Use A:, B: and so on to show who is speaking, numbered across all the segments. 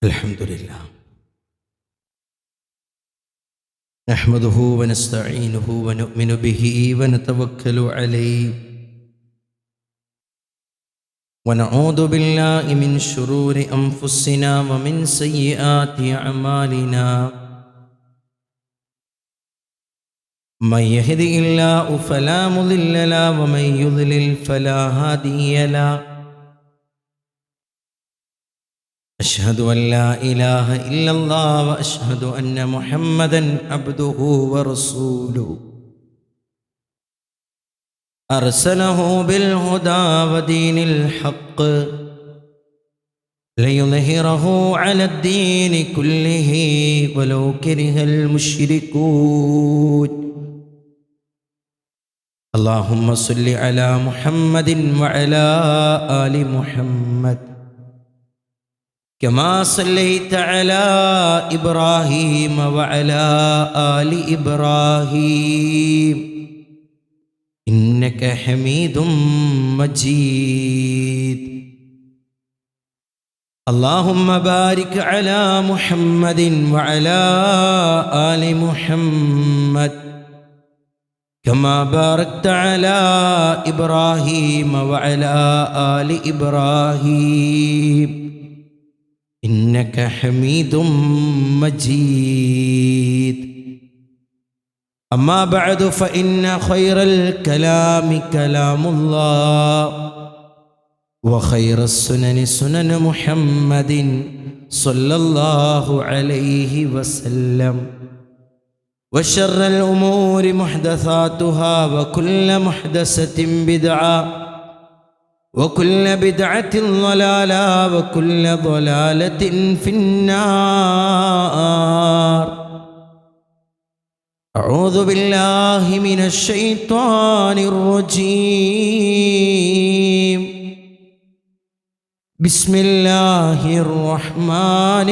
A: الحمد لله نحمده ونستعينه ونؤمن به ونتوكل عليه ونعوذ بالله من شرور أنفسنا ومن سيئات أعمالنا من يهده الله فلا مضل له ومن يضلل فلا هادي له أشهد أن لا إله إلا الله وأشهد أن محمدًا عبده ورسوله أرسله بالهدى ودين الحق ليظهره على الدين كله ولو كره المشركون اللهم صل على محمد وعلى آل محمد كما صليت على إبراهيم وعلى آل إبراهيم إنك حميد مجيد اللهم بارك على محمد وعلى آل محمد كما باركت على إبراهيم وعلى آل إبراهيم إنك حميد مجيد أما بعد فإن خير الكلام كلام الله وخير السنن سنن محمد صلى الله عليه وسلم وشر الأمور محدثاتها وكل محدثة بدعة وكل بدعة ضلالة وكل ضلالة في النار أعوذ بالله من الشيطان الرجيم بسم الله الرحمن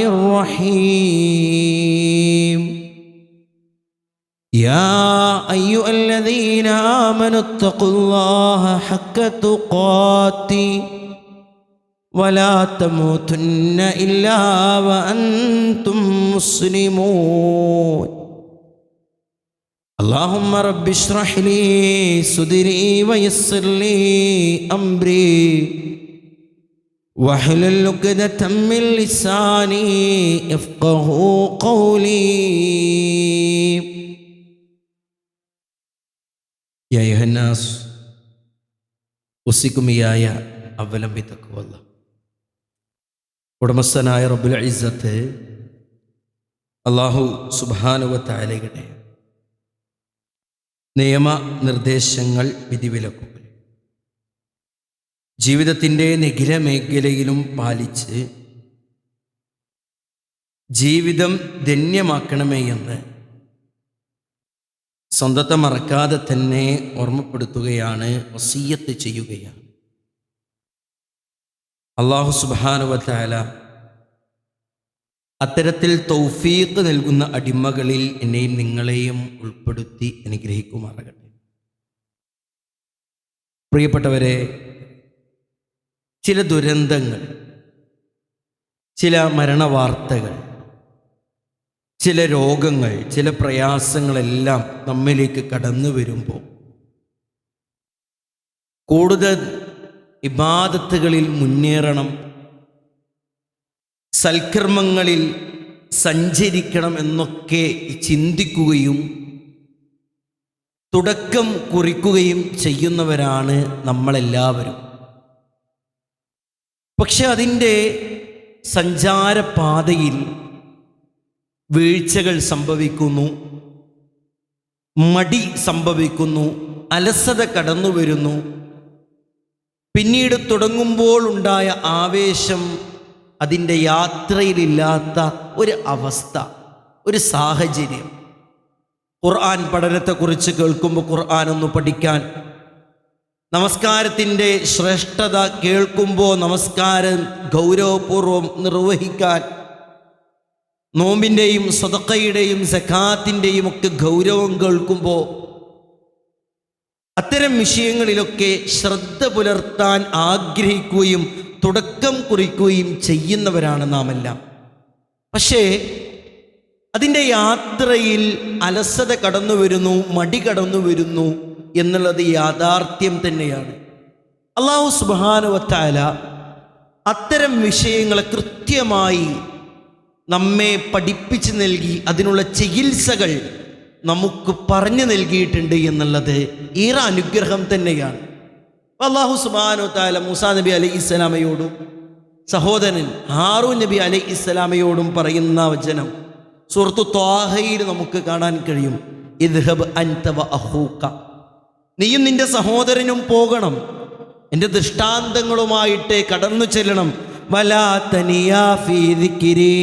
A: الرحيم يا أيها الذين آمنوا اتقوا الله حق تقاته ولا تموتن إلا وأنتم مسلمون اللهم رب اشرح لي صدري ويسر لي أمري واحلل عقدة من لساني يفقهوا قولي يا أيها الناس أوصيكم إياي أولا بتقوى الله ഉടമസ്ഥനായ റബ്ബുൽ ഇസ്സത്ത് അല്ലാഹു സുബ്ഹാനഹു വ തആലയുടെ നിയമനിർദ്ദേശങ്ങൾ വിധിവിലക്കുകൾ ജീവിതത്തിൻ്റെ നിഖില മേഖലയിലും പാലിച്ച് ജീവിതം ധന്യമാക്കണമേ എന്ന് സ്വന്തത്തെ മറക്കാതെ തന്നെ ഓർമ്മപ്പെടുത്തുകയാണ്, വസിയ്യത്ത് ചെയ്യുകയാണ്. അല്ലാഹു സുബ്ഹാനഹു വ തആല അത്തരത്തിൽ തൗഫീഖ് നൽകുന്ന അടിമകളിൽ എന്നെയും നിങ്ങളെയും ഉൾപ്പെടുത്തി അനുഗ്രഹിക്കുമാറാകട്ടെ. പ്രിയപ്പെട്ടവരെ, ചില ദുരന്തങ്ങൾ, ചില മരണവാർത്തകൾ, ചില രോഗങ്ങൾ, ചില പ്രയാസങ്ങളെല്ലാം നമ്മിലേക്ക് കടന്നു വരുമ്പോൾ കൂടുതൽ ഇബാദത്തുകളിൽ മുന്നേറണം, സൽക്കർമ്മങ്ങളിൽ സഞ്ചരിക്കണം എന്നൊക്കെ ചിന്തിക്കുകയും തുടക്കം കുറിക്കുകയും ചെയ്യുന്നവരാണ് നമ്മളെല്ലാവരും. പക്ഷെ അതിൻ്റെ സഞ്ചാരപാതയിൽ വീഴ്ചകൾ സംഭവിക്കുന്നു, മടി സംഭവിക്കുന്നു, അലസത കടന്നു വരുന്നു. പിന്നീട് തുടങ്ങുമ്പോൾ ഉണ്ടായ ആവേശം അതിൻ്റെ യാത്രയിലില്ലാത്ത ഒരു അവസ്ഥ, ഒരു സാഹചര്യം. ഖുർആൻ പഠനത്തെക്കുറിച്ച് കേൾക്കുമ്പോൾ ഖുർആൻ ഒന്ന് പഠിക്കാൻ, നമസ്കാരത്തിൻ്റെ ശ്രേഷ്ഠത കേൾക്കുമ്പോൾ നമസ്കാരം ഗൗരവപൂർവ്വം നിർവഹിക്കാൻ, നോമ്പിൻ്റെയും സദഖയുടെയും സകാത്തിൻ്റെയും ഒക്കെ ഗൗരവം കേൾക്കുമ്പോൾ അത്തരം വിഷയങ്ങളിലൊക്കെ ശ്രദ്ധ പുലർത്താൻ ആഗ്രഹിക്കുകയും തുടക്കം കുറിക്കുകയും ചെയ്യുന്നവരാണ് നാമെല്ലാം. പക്ഷേ അതിൻ്റെ യാത്രയിൽ അലസത കടന്നു വരുന്നു, മടി കടന്നു വരുന്നു എന്നുള്ളത് യാഥാർത്ഥ്യം തന്നെയാണ്. അല്ലാഹു സുബ്ഹാനഹു വ തആല അത്തരം വിഷയങ്ങളെ കൃത്യമായി നമ്മെ പഠിപ്പിച്ച് നൽകി അതിനുള്ള ചികിത്സകൾ നമുക്ക് പറഞ്ഞു നൽകിയിട്ടുണ്ട് എന്നുള്ളത് ഏറെ അനുഗ്രഹം തന്നെയാണ്. അല്ലാഹു സുബ്ഹാനഹു വ തആല മൂസാ നബി അലൈഹിസ്സലാമയോടും സഹോദരൻ ഹാറൂൻ നബി അലൈഹിസ്സലാമയോടും പറയുന്ന വചനം സൂറത്തു ത്വാഹയിൽ നമുക്ക് കാണാൻ കഴിയും. ഇദ്ഹബ് അൻത വ അഖൂക, നീയും നിന്റെ സഹോദരനും പോകണം, എൻ്റെ ദൃഷ്ടാന്തങ്ങളുമായിട്ട് കടന്നു ചെല്ലണം. വലാ തനിയാ ഫീ ദിക്രി,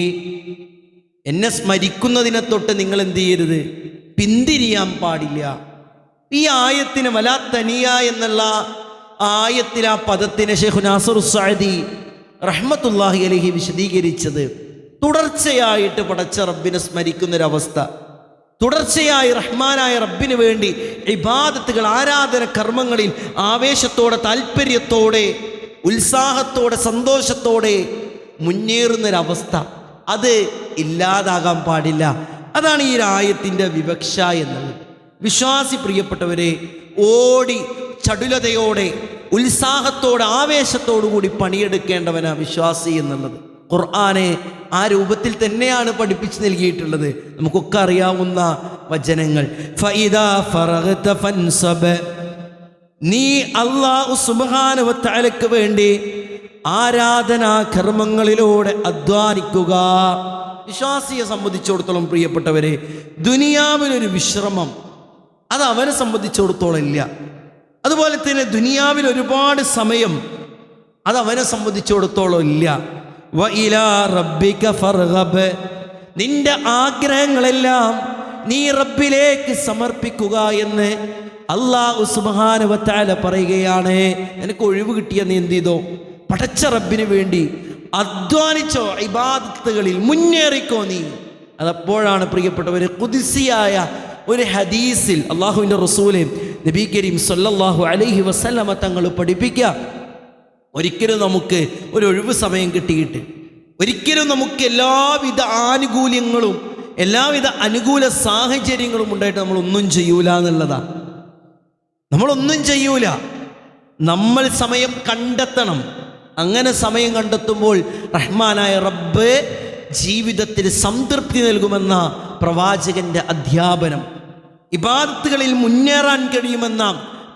A: എന്നെ സ്മരിക്കുന്നതിനെ തൊട്ട് നിങ്ങൾ എന്ത് ചെയ്യരുത്, പിന്തിരിയാൻ പാടില്ല. ഈ ആയത്തിന് വലാ തനിയ എന്നുള്ള ആയത്തിൽ ആ പദത്തിനെ ശൈഖ് നാസിർ സഅദി റഹ്മത്തുള്ളാഹി അലൈഹി വിശദീകരിച്ചത് തുടർച്ചയായിട്ട് പടച്ച റബ്ബിനെ സ്മരിക്കുന്നൊരവസ്ഥ, തുടർച്ചയായി റഹ്മാനായ റബ്ബിന് വേണ്ടി ഇബാദത്തുകൾ, ആരാധന കർമ്മങ്ങളിൽ ആവേശത്തോടെ, താല്പര്യത്തോടെ, ഉത്സാഹത്തോടെ, സന്തോഷത്തോടെ മുന്നേറുന്നൊരവസ്ഥ, അത് ഇല്ലാതാകാൻ പാടില്ല. അതാണ് ഈ ആയത്തിൻ്റെ വിവക്ഷ എന്നുള്ളത്. വിശ്വാസി പ്രിയപ്പെട്ടവരെ, ഓടി ചടുലതയോടെ, ഉത്സാഹത്തോടെ, ആവേശത്തോടു കൂടി പണിയെടുക്കേണ്ടവനാ വിശ്വാസി എന്നുള്ളത് ഖുർആനെ ആ രൂപത്തിൽ തന്നെയാണ് പഠിപ്പിച്ച് നൽകിയിട്ടുള്ളത്. നമുക്കൊക്കെ അറിയാവുന്ന വചനങ്ങൾ. ഫഇദാ ഫറഗ്ത ഫൻസബ്, നീ അല്ലാഹു സുബ്ഹാനഹു വ തആലയ്ക്ക് വേണ്ടി ആരാധനാ കർമ്മങ്ങളിലൂടെ അധ്വാനിക്കുക. വിശ്വാസിയെ സംബന്ധിച്ചിടത്തോളം പ്രിയപ്പെട്ടവരെ, ദുനിയാവിലൊരു വിശ്രമം അത് അവനെ സംബന്ധിച്ചിടത്തോളം ഇല്ല. അതുപോലെ തന്നെ ദുനിയാവിൽ ഒരുപാട് സമയം അത് അവനെ സംബന്ധിച്ചിടത്തോളം ഇല്ല. വ ഇലാ റബ്ബിക ഫർഗബ്, നിന്റെ ആഗ്രഹങ്ങളെല്ലാം നീ റബ്ബിലേക്ക് സമർപ്പിക്കുക എന്ന് അല്ലാഹു സുബ്ഹാനഹു വ തആല പറയുകയാണ്. നിനക്ക് ഒഴിവ് കിട്ടിയ നീ എന്ത് ചെയ്തോ, പടച്ച റബ്ബിന് വേണ്ടി അധ്വാനിച്ചോ, ഇബാദത്തുകളിൽ മുന്നേറിക്കോ നീ. അതപ്പോഴാണ് പ്രിയപ്പെട്ടവരെ ഖുദ്സിയായ ഒരു ഹദീസിൽ അള്ളാഹുവിൻ്റെ റസൂല് നബി കരീം സല്ലല്ലാഹു അലൈഹി വസല്ലമ തങ്ങൾ പഠിപ്പിക്കുക, ഒരിക്കലും നമുക്ക് ഒരു ഒഴിവ് സമയം കിട്ടിയിട്ട്, ഒരിക്കലും നമുക്ക് എല്ലാവിധ ആനുകൂല്യങ്ങളും എല്ലാവിധ അനുകൂല സാഹചര്യങ്ങളും ഉണ്ടായിട്ട് നമ്മളൊന്നും ചെയ്യൂല എന്നുള്ളതാണ്. നമ്മളൊന്നും ചെയ്യൂല. നമ്മൾ സമയം കണ്ടെത്തണം. അങ്ങനെ സമയം കണ്ടെത്തുമ്പോൾ റഹ്മാനായ റബ്ബ് ജീവിതത്തിന് സംതൃപ്തി നൽകുമെന്ന പ്രവാചകന്റെ അധ്യാപനം, ഇബാദത്തുകളിൽ മുന്നേറാൻ കഴിയുമെന്ന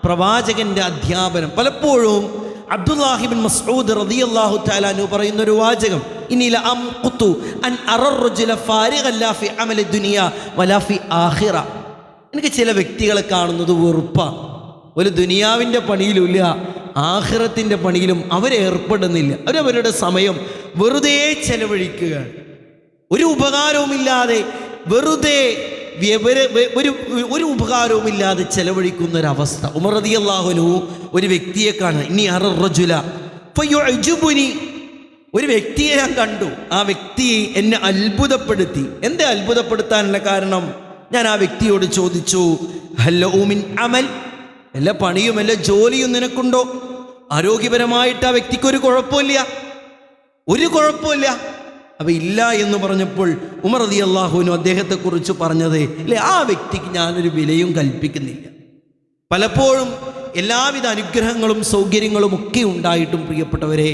A: പ്രവാചകന്റെ അധ്യാപനം. പലപ്പോഴും അബ്ദുല്ലാഹി ബിൻ മസ്ഊദ് റളിയല്ലാഹു തആല അൻഹു പറയുന്ന ഒരു വാചകം, ഇന്നീ ലഅംഖുതു അൻ അറർറുജുല ഫാരിഗൻ ലാ ഫി അമലി ദുനിയ വലാ ഫി ആഖിറ. എനിക്ക് ചില വ്യക്തികളെ കാണുന്നത് വെറുപ്പാണ്. ഒരു ദുനിയാവിൻ്റെ പണിയിലുമില്ല, ആഖിറത്തിൻ്റെ പണിയിലും അവരേർപ്പെടുന്നില്ല. അവരവരുടെ സമയം വെറുതെ ചെലവഴിക്കുകയാണ്. ഒരു ഉപകാരവുമില്ലാതെ വെറുതെ ഒരു ഉപകാരവുമില്ലാതെ ചെലവഴിക്കുന്നൊരവസ്ഥ. ഉമർ റളിയല്ലാഹു അൻഹു ഒരു വ്യക്തിയെ കാണുക, ഇനി അറർറജുല ഫയുഅ്ജുബുനി, ഒരു വ്യക്തിയെ ഞാൻ കണ്ടു, ആ വ്യക്തി എന്നെ അത്ഭുതപ്പെടുത്തി. എന്തേ അത്ഭുതപ്പെടുത്താനുള്ള കാരണം? ഞാൻ ആ വ്യക്തിയോട് ചോദിച്ചു, ഹൽ മിൻ അമൽ, എല്ലാ പണിയും എല്ലാ ജോലിയും നിനക്കുണ്ടോ? ആരോഗ്യപരമായിട്ട് ആ വ്യക്തിക്ക് ഒരു കുഴപ്പമില്ല, ഒരു കുഴപ്പമില്ല. അപ്പം ഇല്ല എന്ന് പറഞ്ഞപ്പോൾ ഉമർ റളിയല്ലാഹു അൻഹു അദ്ദേഹത്തെക്കുറിച്ച് പറഞ്ഞത്, അല്ലേ, ആ വ്യക്തിക്ക് ഞാനൊരു വിലയും കൽപ്പിക്കുന്നില്ല. പലപ്പോഴും എല്ലാവിധ അനുഗ്രഹങ്ങളും സൗകര്യങ്ങളും ഒക്കെ ഉണ്ടായിട്ടും പ്രിയപ്പെട്ടവരെ,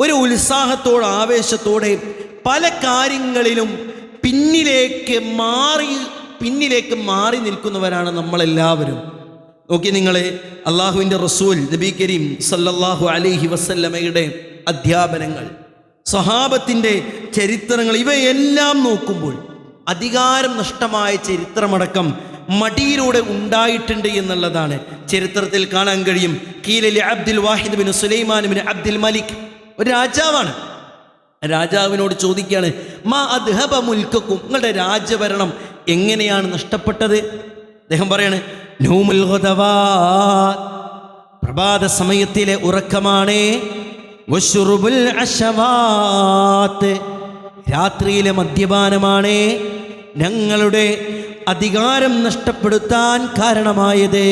A: ഒരു ഉത്സാഹത്തോടെ ആവേശത്തോടെ പല കാര്യങ്ങളിലും പിന്നിലേക്ക് മാറി നിൽക്കുന്നവരാണ് നമ്മളെല്ലാവരും. നോക്കി നിങ്ങളെ, അള്ളാഹുവിൻ്റെ റസൂൽ നബി കരീം സല്ലല്ലാഹു അലൈഹി വസല്ലമയുടെ അധ്യാപനങ്ങൾ, സ്വഹാബത്തിൻ്റെ ചരിത്രങ്ങൾ, ഇവയെല്ലാം നോക്കുമ്പോൾ അധികാരം നഷ്ടമായ ചരിത്രമടക്കം മടിയിലൂടെ ഉണ്ടായിട്ടുണ്ട് എന്നുള്ളതാണ് ചരിത്രത്തിൽ കാണാൻ കഴിയും. ഖീലലി അബ്ദുൽ വാഹിദ് ബിൻ സുലൈമാൻ ബിൻ അബ്ദുൽ മലിക്, ഒരു രാജാവാണ്. രാജാവിനോട് ചോദിക്കുകയാണ്, മാ അദ്ഹബ മുൽക്കക്കും, നിങ്ങളുടെ രാജഭരണം എങ്ങനെയാണ് നഷ്ടപ്പെട്ടത്? അദ്ദേഹം പറയാണ്, നൗമുൽ ഗദവാത്, പ്രഭാത സമയത്തിലെ ഉറക്കമാണ്, വശുറുബുൽ അശവാത്ത്, രാത്രിയിലെ മദ്യപാനമാണ് ഞങ്ങളുടെ അധികാരം നഷ്ടപ്പെടുത്താൻ കാരണമായത്.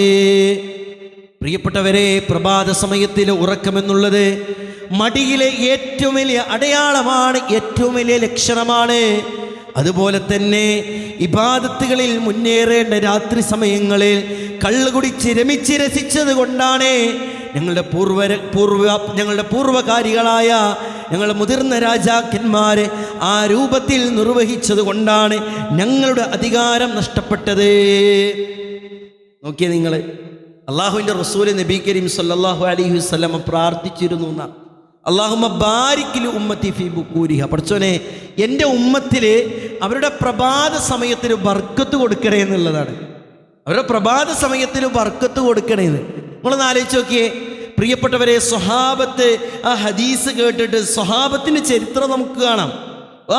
A: പ്രിയപ്പെട്ടവരെ, പ്രഭാത സമയത്തിലെ ഉറക്കമെന്നുള്ളത് മടിയിലെ ഏറ്റവും വലിയ അടയാളമാണ്, ഏറ്റവും വലിയ ലക്ഷണമാണ്. അതുപോലെ തന്നെ ഇബാദത്തുകളിൽ മുന്നേറേണ്ട രാത്രി സമയങ്ങളിൽ കള്ളുകുടിച്ച് രമിച്ച് രസിച്ചത് കൊണ്ടാണ് ഞങ്ങളുടെ പൂർവകാരികളായ ഞങ്ങളുടെ മുതിർന്ന രാജാക്കന്മാരെ ആ രൂപത്തിൽ നിർവഹിച്ചത് കൊണ്ടാണ് ഞങ്ങളുടെ അധികാരം നഷ്ടപ്പെട്ടത്. നോക്കിയേ നിങ്ങൾ, അള്ളാഹുവിൻ്റെ റസൂൽ നബി കരീം സല്ലല്ലാഹു അലൈഹി വസല്ലം പ്രാർത്ഥിച്ചിരുന്നു എന്നാ, അല്ലാഹുമ്മ ബാരിക് ലി ഉമ്മത്തി ഫീ ബുക്കൂരിഹ, പഠിച്ചോനെ എൻ്റെ ഉമ്മത്തിൽ അവരുടെ പ്രഭാത സമയത്തിൽ ബർക്കത്ത് കൊടുക്കണേ എന്നുള്ളതാണ്. അവരുടെ പ്രഭാത സമയത്തിൽ ബർക്കത്ത് കൊടുക്കണേന്ന് നമ്മളൊന്ന് ആലോചിച്ച് നോക്കിയേ പ്രിയപ്പെട്ടവരെ. സ്വഹാബത്ത് ആ ഹദീസ് കേട്ടിട്ട്, സ്വഹാബത്തിൻ്റെ ചരിത്രം നമുക്ക് കാണാം.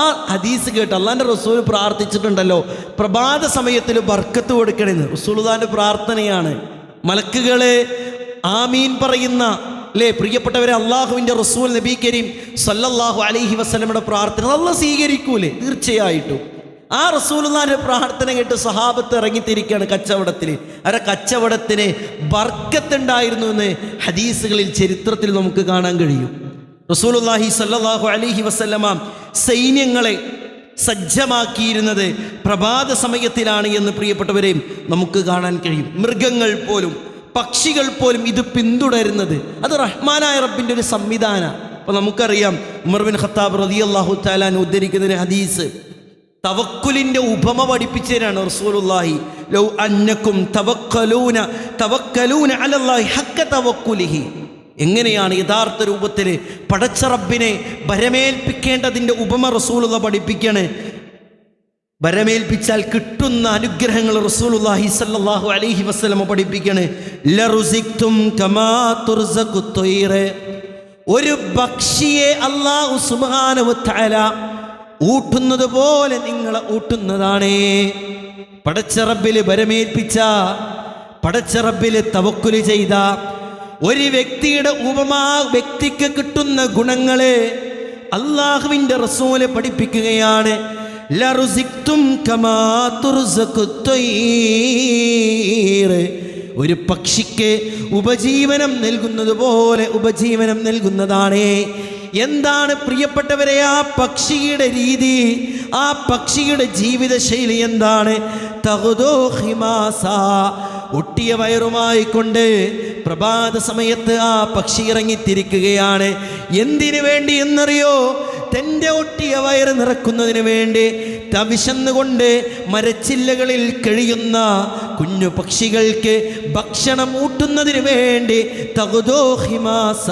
A: ആ ഹദീസ് കേട്ട് അള്ളാഹിൻ്റെ റസൂൽ പ്രാർത്ഥിച്ചിട്ടുണ്ടല്ലോ, പ്രഭാത സമയത്തിൽ ബർക്കത്ത് കൊടുക്കണമെന്ന്. റസൂലുള്ളാഹിൻ്റെ പ്രാർത്ഥനയാണ്. മലക്കുകളെ ആമീൻ പറയുന്ന അല്ലേ പ്രിയപ്പെട്ടവരെ, അള്ളാഹുവിൻ്റെ റസൂൽ നബി കരീം സല്ലല്ലാഹു അലൈഹി വസല്ലമയുടെ പ്രാർത്ഥന അള്ളാഹ് സ്വീകരിക്കൂലേ? തീർച്ചയായിട്ടും. ആ റസൂലുള്ളാഹിന്റെ പ്രാർത്ഥന കേട്ട് സഹാബത്ത് ഇറങ്ങിത്തിരിക്കുകയാണ് കച്ചവടത്തിൽ. അവരുടെ കച്ചവടത്തിന് ബർക്കത്തുണ്ടായിരുന്നു എന്ന് ഹദീസുകളിൽ, ചരിത്രത്തിൽ നമുക്ക് കാണാൻ കഴിയും. റസൂലുള്ളാഹി സല്ലല്ലാഹു അലൈഹി വസല്ലമ സൈന്യങ്ങളെ സജ്ജമാക്കിയിരുന്നത് പ്രഭാത സമയത്തിലാണ് എന്ന് പ്രിയപ്പെട്ടവരെ നമുക്ക് കാണാൻ കഴിയും. മൃഗങ്ങൾ പോലും, പക്ഷികൾ പോലും ഇത് പിന്തുടരുന്നത് അത് റഹ്മാനായ റബ്ബിൻ്റെ ഒരു സംവിധാനം. അപ്പോൾ നമുക്കറിയാം ഉമർ ബിൻ ഖത്താബ് റളിയല്ലാഹു തആല അൻഹു ഉദ്ധരിക്കുന്ന ഒരു ഹദീസ്, തവക്കുലിൻ്റെ ഉപമ പഠിപ്പിച്ചതാണ് റസൂലുള്ളാഹി. ലൗ അന്നകും തവക്കലൂന അലല്ലാഹി ഹഖ്ക തവക്കുലിഹി, എങ്ങനെയാണ് യഥാർത്ഥ രൂപത്തിൽ പടച്ച റബ്ബിനെ ഭരമേൽപ്പിക്കേണ്ടതിൻ്റെ ഉപമ റസൂലുള്ളാഹി പഠിപ്പിക്കുകയാണ്. ഭരമേൽപ്പിച്ചാൽ കിട്ടുന്ന അനുഗ്രഹങ്ങൾ റസൂലുള്ളാഹി സ്വല്ലല്ലാഹു അലൈഹി വസല്ലം പഠിപ്പിക്കുകയാണ്. ലറുസിക്തും കമാ തുർസഖു ത്വയ്റ, ഒരു പക്ഷിയെ അല്ലാഹു സുബ്ഹാനഹു വ തആല ഊട്ടുന്നത് പോലെ നിങ്ങളെ ഊട്ടുന്നതാണ്. പടച്ച റബ്ബില് ഭരമേൽപ്പിച്ച, പടച്ച റബ്ബില് തവക്കുല് ചെയ്ത ഒരു വ്യക്തിയുടെ ഉപമാ വ്യക്തിക്ക് കിട്ടുന്ന ഗുണങ്ങളെ അല്ലാഹുവിൻ്റെ റസൂല് പഠിപ്പിക്കുകയാണ്. ലറുസിക്തും കമാ തുർസഖു ത്വയ്റ, ഒരു പക്ഷിക്ക് ഉപജീവനം നൽകുന്നത് പോലെ ഉപജീവനം നൽകുന്നതാണ്. എന്താണ് പ്രിയപ്പെട്ടവരെ ആ പക്ഷിയുടെ രീതി, ആ പക്ഷിയുടെ ജീവിതശൈലി എന്താണ്? തഗ്ദൂ ഖിമാസ, ഒട്ടിയ വയറുമായി കൊണ്ട് പ്രഭാത സമയത്ത് ആ പക്ഷി ഇറങ്ങിത്തിരിക്കുകയാണ്. എന്തിനു വേണ്ടി എന്നറിയോ? തൻ്റെ ഒട്ടിയ വയറ് നിറക്കുന്നതിന് വേണ്ടി വിശന്നുകൊണ്ട് മരച്ചില്ലകളിൽ കഴിയുന്ന കുഞ്ഞു പക്ഷികൾക്ക് ഭക്ഷണം ഊട്ടുന്നതിന് വേണ്ടി തഗ്ദൂ ഖിമാസ,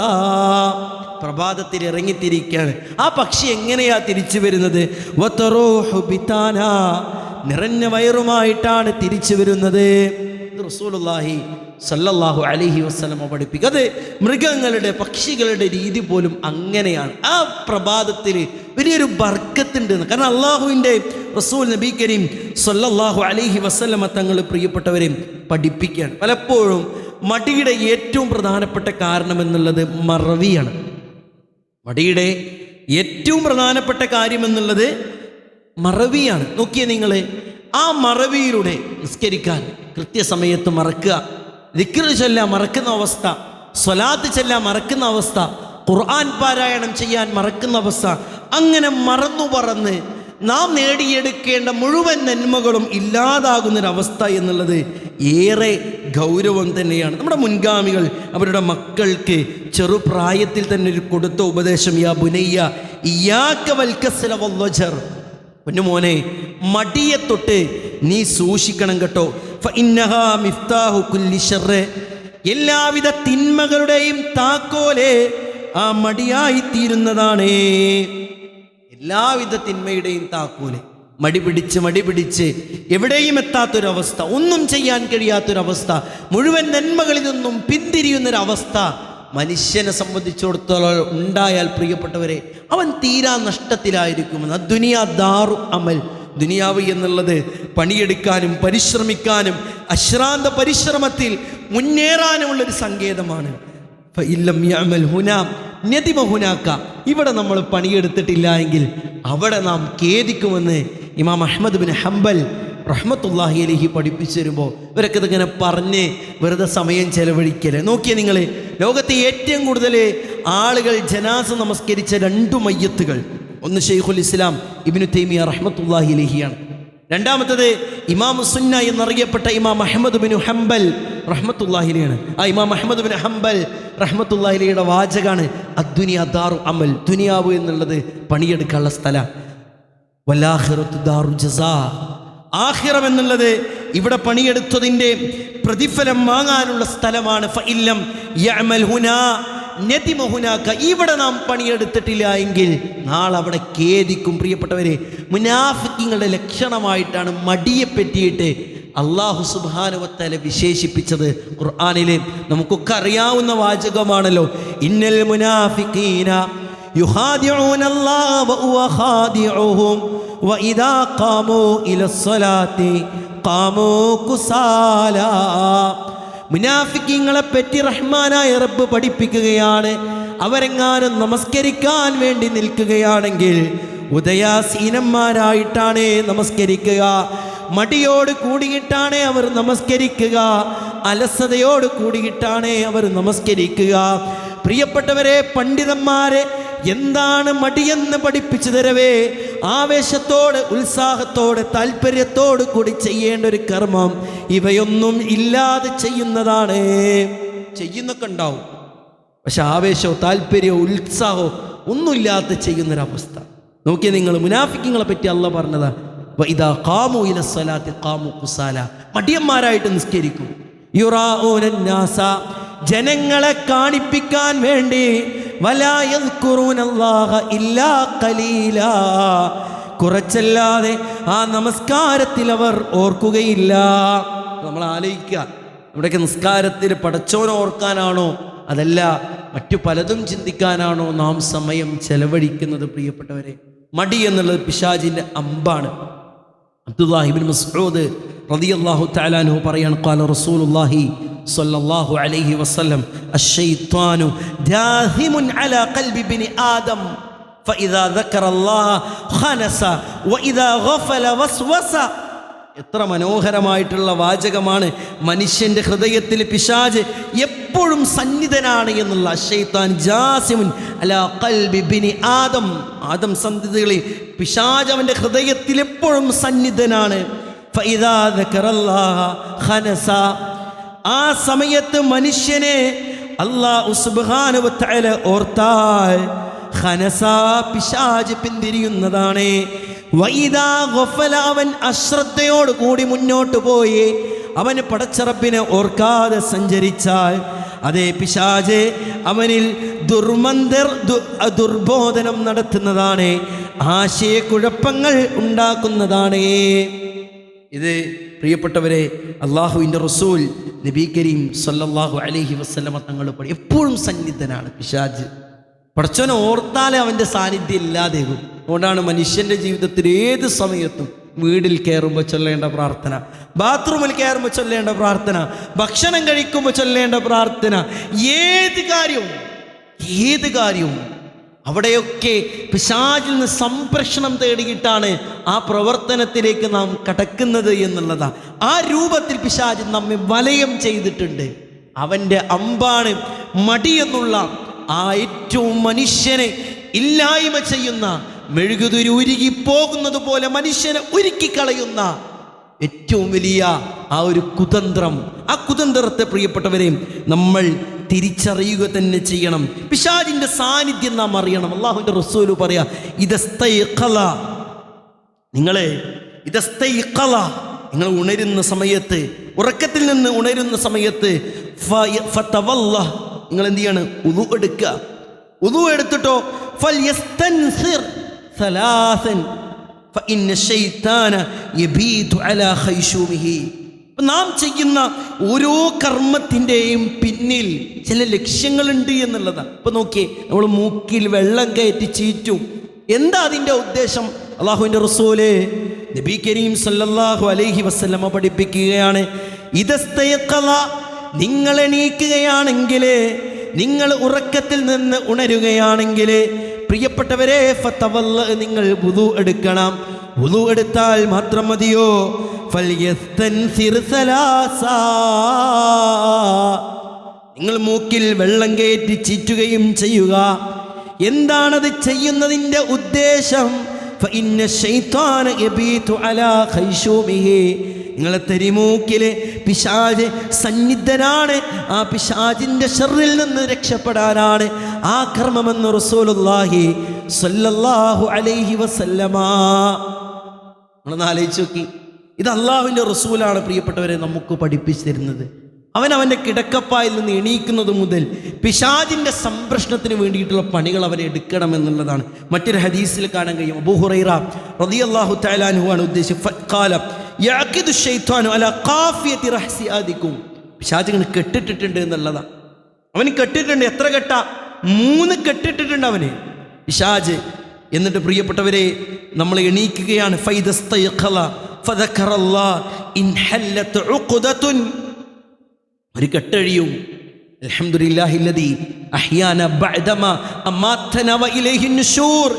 A: പ്രഭാതത്തിൽ ഇറങ്ങിത്തിരിക്കുകയാണ്. ആ പക്ഷി എങ്ങനെയാ തിരിച്ചു വരുന്നത്? വതറൂഹു ബിതാന, നിറഞ്ഞ വയറുമായിട്ടാണ് തിരിച്ചു വരുന്നത്. റസൂലുള്ളാഹി സല്ലല്ലാഹു അലൈഹി വസല്ലം പഠിപ്പിക്കുക. അത് മൃഗങ്ങളുടെ, പക്ഷികളുടെ രീതി പോലും അങ്ങനെയാണ്. ആ പ്രഭാതത്തിൽ വലിയൊരു ബർക്കത്തുണ്ട്. കാരണം അള്ളാഹുവിൻ്റെ റസൂൽ നബി കരീം സല്ലല്ലാഹു അലൈഹി വസല്ലം തങ്ങൾ പ്രിയപ്പെട്ടവരെ പഠിപ്പിക്കുകയാണ്. പലപ്പോഴും മടിയുടെ ഏറ്റവും പ്രധാനപ്പെട്ട കാരണം എന്നുള്ളത് മറവിയാണ്. മടിയുടെ ഏറ്റവും പ്രധാനപ്പെട്ട കാര്യം എന്നുള്ളത് മറവിയാണ്. നോക്കിയേ നിങ്ങൾ, ആ മറവിയിലൂടെ നിസ്കരിക്കാൻ കൃത്യസമയത്ത് മറക്കുക, ദിക്ർ ചൊല്ലാൻ മറക്കുന്ന അവസ്ഥ, സ്വലാത്ത് ചൊല്ലാൻ മറക്കുന്ന അവസ്ഥ, ഖുർആൻ പാരായണം ചെയ്യാൻ മറക്കുന്ന അവസ്ഥ, അങ്ങനെ മറന്നു പറന്ന് നാം നേടിയെടുക്കേണ്ട മുഴുവൻ നന്മകളും ഇല്ലാതാകുന്നൊരവസ്ഥ എന്നുള്ളത് ഏറെ ഗൗരവം തന്നെയാണ്. നമ്മുടെ മുൻഗാമികൾ അവരുടെ മക്കൾക്ക് ചെറുപ്രായത്തിൽ തന്നെ കൊടുത്ത ഉപദേശം, യാ ബുനയ്യ ഇയ്യാക വൽ കസ്ല വൽ വജർ, പൊന്നുമോനെ മടിയെ തൊട്ട് നീ സൂക്ഷിക്കണം കേട്ടോ. ഫഇന്നഹാ മിഫ്താഹു കുല്ലി ശർറ, എല്ലാവിധ തിന്മകളുടെയും താക്കോല് ആ മടിയായിത്തീരുന്നതാണ്. എല്ലാവിധ തിന്മയുടെയും താക്കോല് മടി പിടിച്ച് എവിടെയും എത്താത്തൊരവസ്ഥ, ഒന്നും ചെയ്യാൻ കഴിയാത്തൊരവസ്ഥ, മുഴുവൻ നന്മകളിൽ നിന്നും പിന്തിരിയുന്നൊരവസ്ഥ മനുഷ്യനെ സംബന്ധിച്ചിടത്തോളം ഉണ്ടായാൽ പ്രിയപ്പെട്ടവരെ അവൻ തീരാ നഷ്ടത്തിലായിരിക്കുമെന്ന്. ദുനിയാ ദാറു അമൽ, ദുനിയാവ് എന്നുള്ളത് പണിയെടുക്കാനും പരിശ്രമിക്കാനും അശ്രാന്ത പരിശ്രമത്തിൽ മുന്നേറാനുമുള്ളൊരു സങ്കേതമാണ്. ഇവിടെ നമ്മൾ പണിയെടുത്തിട്ടില്ല എങ്കിൽ അവിടെ നാം ഖേദിക്കുമെന്ന് ഇമാം അഹ്മദ് ബിൻ ഹംബൽ റഹ്മത്തുള്ളാഹി അലൈഹി പഠിപ്പിച്ചു തരുമ്പോൾ ഇവരൊക്കെ ഇതിങ്ങനെ പറഞ്ഞ് വെറുതെ സമയം ചെലവഴിക്കല്. നോക്കിയേ നിങ്ങൾ, ലോകത്തെ ഏറ്റവും കൂടുതൽ ആളുകൾ ജനാസ നമസ്കരിച്ച 2 മയ്യത്തുകൾ, ഒന്ന് ഷെയ്ഖുൽ ഇസ്ലാം ഇബ്നു തൈമിയ റഹ്മത്തുള്ളാഹി അലൈഹിയാണ്. രണ്ടാമത്തത് ഇമാം സുന്ന എന്നറിയപ്പെട്ട ഇമാം അഹ്മദ് ബിൻ ഹംബൽ റഹ്മത്തുള്ളാഹി അലൈഹിയാണ്. ആ ഇമാം അഹ്മദ് ബിൻ ഹംബൽ റഹ്മത്തുള്ളാഹി അലൈഹിയുടെ വാചകാണ് അദ്ദുനിയ ദാറു അമൽ, ദുനിയാവ് എന്നുള്ളത് പണിയെടുക്കാനുള്ള സ്ഥലം, വല്ലാഖിറത്തു ദാറു ജസാ, ആഖിറം എന്നുള്ളത് ഇവിടെ പണിയെടുത്തതിൻ്റെ പ്രതിഫലം വാങ്ങാനുള്ള സ്ഥലമാണ്. ഫഇല്ലം യഅമൽ ഹുനാ നദിമ ഹുനാക, ഇവിടെ നാം പണിയെടുത്തിട്ടില്ല എങ്കിൽ നാളെ അവിടെ ഖേദിക്കും. പ്രിയപ്പെട്ടവരെ, മുനാഫിഖീങ്ങളുടെ ലക്ഷണമായിട്ടാണ് മടിയെ പറ്റിയിട്ട് അല്ലാഹു സുബ്ഹാനഹു വ തആല വിശേഷിപ്പിച്ചത് ഖുർആനിൽ. നമുക്കൊക്കെ അറിയാവുന്ന വാചകമാണല്ലോ, ഇന്നൽ മുനാഫിഖീന യുഖാദിഊന അല്ലാഹ വഹുവ ഖാദിഉഹും വഇദാ ഖാമൂ ഇലസ്സലാത്തി ഖാമൂ കുസാലാ. മുനാഫിഖീങ്ങളെ പറ്റി റഹ്മാനായ റബ്ബ് പഠിപ്പിക്കുകയാണ്. അവരെങ്ങാനും നമസ്കരിക്കാൻ വേണ്ടി നിൽക്കുകയാണെങ്കിൽ ഉദയാസീനന്മാരായിട്ടാണ് നമസ്കരിക്കുക, മടിയോട് കൂടിയിട്ടാണ് അവർ നമസ്കരിക്കുക, അലസതയോട് കൂടിയിട്ടാണ് അവർ നമസ്കരിക്കുക. പ്രിയപ്പെട്ടവരെ, പണ്ഡിതന്മാരെ എന്താണ് മടിയെന്ന് പഠിപ്പിച്ചു തരവേ, ആവേശത്തോട്, ഉത്സാഹത്തോടെ, താല്പര്യത്തോട് കൂടി ചെയ്യേണ്ട ഒരു കർമ്മം ഇവയൊന്നും ഇല്ലാതെ ചെയ്യുന്നതാണ്. ചെയ്യുന്നൊക്കെ ഉണ്ടാവും, പക്ഷെ ആവേശമോ താല്പര്യമോ ഉത്സാഹമോ ഒന്നുമില്ലാതെ ചെയ്യുന്നൊരവസ്ഥ. നോക്കിയാൽ നിങ്ങൾ, മുനാഫിഖീങ്ങളെ പറ്റി അല്ലാഹ് പറഞ്ഞതാ, വഇദാ ഖാമൂ ഇലസ്സലാത്തി ഖാമൂ കുസാല, മടിയന്മാരായിട്ട് നിസ്കരിക്കും. യുറാഊനന്നാസ, ജനങ്ങളെ കാണിപ്പിക്കാൻ വേണ്ടി, വലാ യദ്കുറൂനല്ലാഹ ഇല്ലാ ഖലീലാ, കുറച്ചല്ലാതെ ആ നമസ്കാരത്തിൽ അവർ ഓർക്കുകയില്ല. നമ്മൾ ആലോചിക്കുക, നമ്മുടെയൊക്കെ നിസ്കാരത്തിൽ പടച്ചോനെ ഓർക്കാനാണോ അതല്ല മറ്റു പലതും ചിന്തിക്കാനാണോ നാം സമയം ചെലവഴിക്കുന്നത്? പ്രിയപ്പെട്ടവരെ, മടി എന്നുള്ളത് പിശാചിൻ്റെ അമ്പാണ്. അബ്ദുല്ലാഹി ഇബ്നു മസ്ഊദ് റളിയല്ലാഹു തആല അൻഹു പറയാണ്, ഖാല റസൂലുള്ളാഹി സ്വല്ലല്ലാഹു അലൈഹി വസല്ലം അശ്ശൈത്വാനു ദാഹിമുൻ അലാ ഖൽബി ഇബ്നി ആദം ഫഇദാ ദക്കറല്ലാഹ ഖനസ വഇദാ ഗഫല വസ്വസ. എത്ര മനോഹരമായിട്ടുള്ള വാചകമാണ്! മനുഷ്യൻ്റെ ഹൃദയത്തിൽ പിശാച് എപ്പോഴും സന്നിധനാണ് എന്നുള്ള. അശ്ശൈത്താൻ ജാസിമുൻ അലാ ഖൽബി ഇബ്നി ആദം, ആദം സന്തതികളിൽ പിശാച് അവൻ്റെ ഹൃദയത്തിൽ എപ്പോഴും സന്നിധനാണ്. ഫഇദാ ദക്കറല്ലാഹ ഖനസ, ആ സമയത്ത് മനുഷ്യനെ അല്ലാഹു സുബ്ഹാനഹു വ തആല ഓർത്താൽ ഖനസ, പിശാച് പിന്തിരിയുന്നതാണ്. വഇദാ ഗഫല, അവൻ അശ്രദ്ധയോട് കൂടി മുന്നോട്ട് പോയി അവന് പടച്ചറപ്പിനെ ഓർക്കാതെ സഞ്ചരിച്ചാൽ, അതേ പിശാച് അവനിൽ ദുർബോധനം നടത്തുന്നതാണ്, ആശയക്കുഴപ്പങ്ങൾ ഉണ്ടാക്കുന്നതാണ്. ഇത് പ്രിയപ്പെട്ടവരെ, അള്ളാഹുവിൻ്റെ റസൂൽ നബി കരീം സല്ലല്ലാഹു അലൈഹി വസല്ലമ തങ്ങൾ എപ്പോഴും സന്നിധനാണ് പിശാച്. പടച്ചോനെ ഓർത്താലേ അവൻ്റെ സാന്നിധ്യം ഇല്ലാതെയാകും. അതുകൊണ്ടാണ് മനുഷ്യൻ്റെ ജീവിതത്തിൽ ഏത് സമയത്തും, വീട്ടിൽ കയറുമ്പോൾ ചൊല്ലേണ്ട പ്രാർത്ഥന, ബാത്റൂമിൽ കയറുമ്പോൾ ചൊല്ലേണ്ട പ്രാർത്ഥന, ഭക്ഷണം കഴിക്കുമ്പോൾ ചൊല്ലേണ്ട പ്രാർത്ഥന, ഏത് കാര്യവും അവിടെയൊക്കെ പിശാചിൽ നിന്ന് സംരക്ഷണം തേടിയിട്ടാണ് ആ പ്രവർത്തനത്തിലേക്ക് നാം കടക്കുന്നത് എന്നുള്ളതാണ്. ആ രൂപത്തിൽ പിശാച് നമ്മെ വലയം ചെയ്തിട്ടുണ്ട്. അവൻ്റെ അമ്പാണ് മടി എന്നുള്ള ആ ഏറ്റവും മനുഷ്യനെ ഇല്ലായ്മ ചെയ്യുന്ന, മെഴുകുതിരി ഉരുകി പോകുന്നത് പോലെ മനുഷ്യനെ ഉരുക്കിക്കളയുന്ന ഏറ്റവും വലിയ ആ ഒരു കുതന്ത്രം. ആ കുതന്ത്രത്തെ പ്രിയപ്പെട്ടവരെയും നമ്മൾ തിരിച്ചറിയുക തന്നെ ചെയ്യണം. പിശാചിൻ്റെ സാന്നിധ്യം നാം അറിയണം. അല്ലാഹുവിൻ്റെ റസൂൽ പറയാ, നിങ്ങൾ ഉണരുന്ന സമയത്ത്, ഉറക്കത്തിൽ നിന്ന് ഉണരുന്ന സമയത്ത് നിങ്ങൾ എന്ത് ചെയ്യാണ്? ഉളു എടുക്കുക. ഉളു എടുത്തിട്ടോ ഫൽയസ്തൻസിർ സലാസൻ ഫഇന്ന ശൈത്താന യബീതു അലാ ഖൈശൂമിഹി. നാം ചെയ്യുന്ന ഓരോ കർമ്മത്തിൻ്റെയും പിന്നിൽ ചില ലക്ഷ്യങ്ങളുണ്ട് എന്നുള്ളതാണ്. ഇപ്പം നോക്കിയേ, നമ്മൾ മൂക്കിൽ വെള്ളം കയറ്റി ചീറ്റും. എന്താ അതിൻ്റെ ഉദ്ദേശം? അള്ളാഹുവിൻ്റെ റസൂല് നബി കരീം സല്ലല്ലാഹു അലൈഹി വസല്ലമ പഠിപ്പിക്കുകയാണ്, ഇദസ്തയഖള, നിങ്ങൾ എണീക്കുകയാണെങ്കിൽ, നിങ്ങൾ ഉറക്കത്തിൽ നിന്ന് ഉണരുകയാണെങ്കിൽ, പ്രിയപ്പെട്ടവരെ, ഫതവല്ല, നിങ്ങൾ വുളു എടുക്കണം. വുളു എടുത്താൽ മാത്രം മതിയോ? ഫൽയസ്തൻസിർ സലാസ, നിങ്ങൾ മൂക്കിൽ വെള്ളം കയറ്റി ചീറ്റുകയും ചെയ്യുക. എന്താണത് ചെയ്യുന്നതിൻ്റെ ഉദ്ദേശം? ഫഇന്ന ശൈത്വാന യബീതു അലാ ഖൈശൂമിഹി. നിങ്ങളെ തെരിമൂക്കിലെ പിശാച് സന്നിധനാണ്. ആ പിശാചിൻ്റെ ശർറിൽ നിന്ന് രക്ഷപ്പെടാനാണ് ആ കർമ്മമെന്ന് റസൂലുള്ളാഹി സ്വല്ലല്ലാഹു അലൈഹി വസല്ലമ. നിങ്ങളൊന്ന് ആലോചിച്ച് നോക്കി. ഇത് അള്ളാഹുവിൻ്റെ റസൂലാണ് പ്രിയപ്പെട്ടവരെ നമുക്ക് പഠിപ്പിച്ചു തരുന്നത്. അവൻ്റെ കിടക്കപ്പായിൽ നിന്ന് എണീക്കുന്നത് മുതൽ പിശാചിൻ്റെ സംരക്ഷണത്തിന് വേണ്ടിയിട്ടുള്ള പണികൾ അവൻ എടുക്കണമെന്നുള്ളതാണ്. മറ്റൊരു ഹദീസിൽ കാണാൻ കഴിയും. അബൂ ഹുറൈറ റളിയല്ലാഹു തആല അൻഹു ആണ് ഉദ്ദേശിച്ചത്. യഅഖിദു ശൈത്വാനു അലാ ഖാഫിയതി റഹ്സിയാദികും. പിശാച് ഇങ്ങനെ കെട്ടിട്ടിട്ടുണ്ട് എന്നുള്ളതാണ്. അവന് കെട്ടിട്ടുണ്ട്. എത്ര കെട്ടാ? 3 കെട്ടിട്ടിട്ടുണ്ട് അവന് പിശാച്. എന്നിട്ട് പ്രിയപ്പെട്ടവരെ നമ്മൾ എണീക്കുകയാണ്. ഫൈദസ്തയഖല ഫദക്കറല്ലാഹ് ഇൻഹല്ലത് ഉഖദതുൻ. ഒരു കെട്ടഴിയും. അൽഹംദുലില്ലാഹില്ലദീ അഹ്യാന ബഅദമാ അമാതന വ ഇലൈഹിൻ നുശൂർ